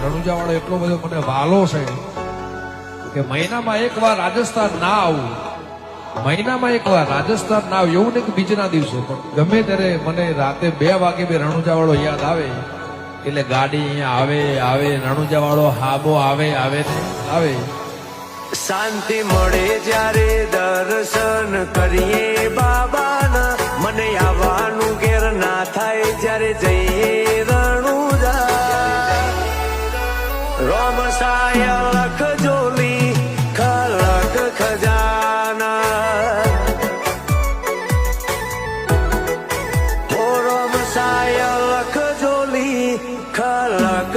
રણુજાવાળો એટલો બધો મને વાલો છે કે મહિનામાં એકવાર રાજસ્થાન ના આવું, મહિનામાં એકવાર રાજસ્થાન ના આવું એવું નહીં કે બીજના દિવસે, પણ ગમે ત્યારે મને રાતે 2 વાગે બે રણુજાવાળો યાદ આવે એટલે ગાડી અહીંયા આવે આવે રણુજાવાળો હાબો આવે આવે ને આવે. શાંતિ મળે જ્યારે દર્શન કરીએ બાબાના, મને આવવાનું ઘેર ના થાય જ્યારે જઈએ રણુજા. રોમ સાય લખ જોલી ખલક ખજાના, ઓ રોમ સાય લખ જોલી ખલક